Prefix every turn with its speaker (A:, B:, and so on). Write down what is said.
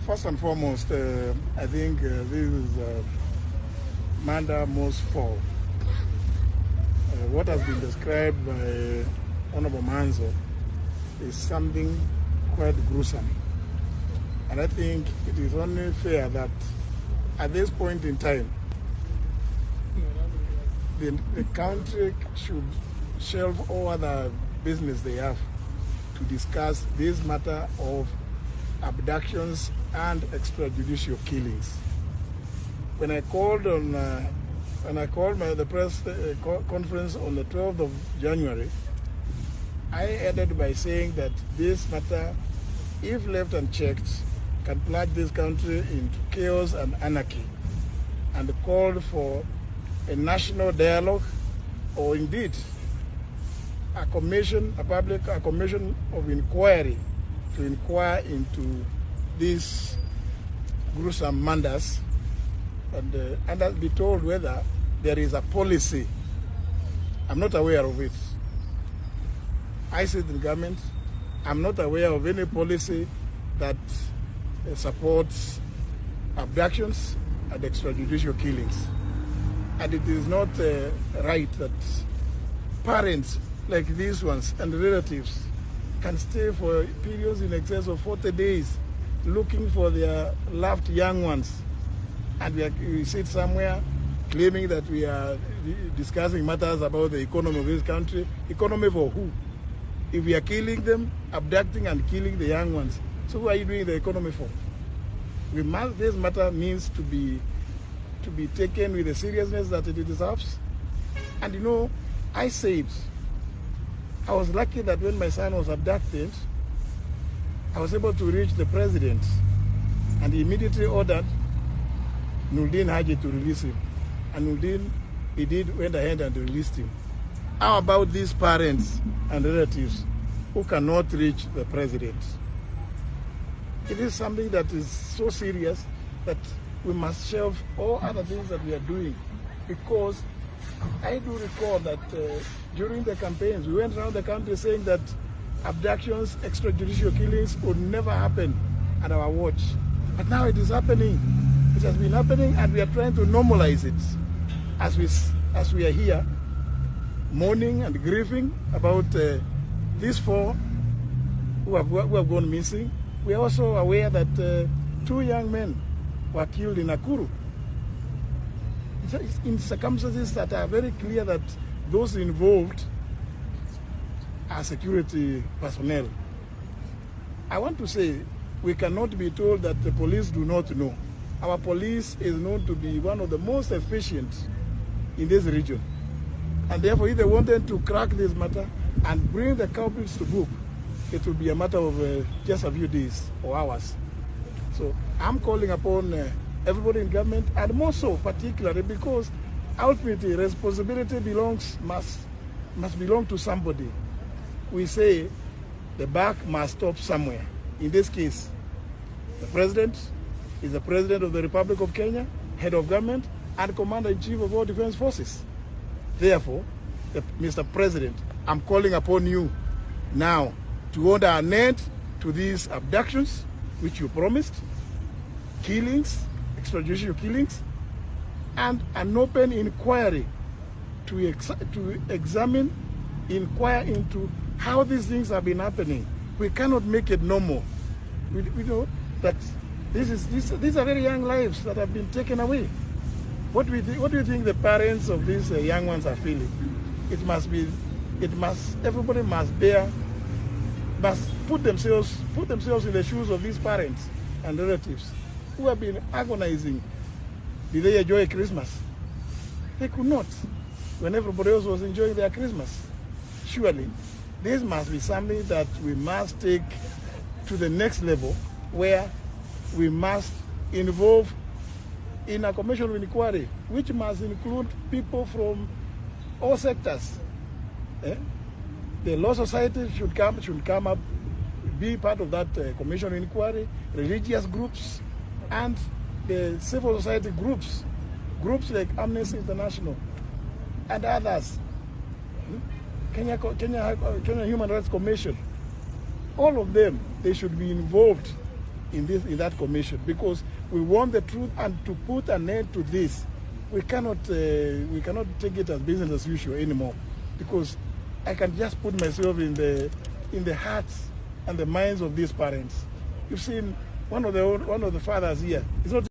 A: First and foremost, I think this is Manda most fall. What has been described by Honorable Manzo is something quite gruesome. And I think it is only fair that at this point in time, the country should shelve all other business they have to discuss this matter of abductions and extrajudicial killings. When I called the press conference on the 12th of January, I ended by saying that this matter, if left unchecked, can plunge this country into chaos and anarchy, and called for a national dialogue, or indeed a commission of inquiry to inquire into these gruesome murders and be told whether there is a policy. I'm not aware of it. I sit in government. I'm not aware of any policy that supports abductions and extrajudicial killings. And it is not right that parents like these ones and relatives can stay for periods in excess of 40 days looking for their loved young ones. And we sit somewhere claiming that we are discussing matters about the economy of this country. Economy for who? If we are killing them, abducting and killing the young ones, so who are you doing the economy for? This matter needs to be taken with the seriousness that it deserves. And you know, I said, I was lucky that when my son was abducted, I was able to reach the president, and he immediately ordered Nuruddin Haji to release him. And Nuruddin, went ahead and released him. How about these parents and relatives who cannot reach the president? It is something that is so serious that we must shelve all other things that we are doing, because I do recall that during the campaigns, we went around the country saying that abductions, extrajudicial killings would never happen at our watch. But now it is happening. It has been happening, and we are trying to normalize it as we are here mourning and grieving about these four who have gone missing. We are also aware that 2 young men were killed in Nakuru. In circumstances that are very clear that those involved are security personnel. I want to say we cannot be told that the police do not know. Our police is known to be one of the most efficient in this region. And therefore, if they wanted to crack this matter and bring the culprits to book, it will be a matter of just a few days or hours. So I'm calling upon everybody in government, and more so particularly because ultimately responsibility must belong to somebody. We say the buck must stop somewhere. In this case, the president is the president of the Republic of Kenya, head of government, and commander-in-chief of all defense forces. Therefore, Mr. President, I'm calling upon you now to order an end to these abductions, which you promised, killings, extrajudicial killings, and an open inquiry to inquire into how these things have been happening. We cannot make it normal. We know that these are very young lives that have been taken away. What do you think the parents of these young ones are feeling? Everybody must put themselves in the shoes of these parents and relatives who have been agonizing. Did they enjoy Christmas? They could not, when everybody else was enjoying their Christmas. Surely, this must be something that we must take to the next level, where we must involve in a commission of inquiry, which must include people from all sectors. The law society should come up, be part of that commission of inquiry, religious groups, and the civil society groups like Amnesty International and others, Kenya Human Rights Commission. All of them, they should be involved in that commission, because we want the truth, and to put an end to this, we cannot take it as business as usual anymore, because I can just put myself in the hearts and the minds of these parents. You've seen one of the fathers here. It's not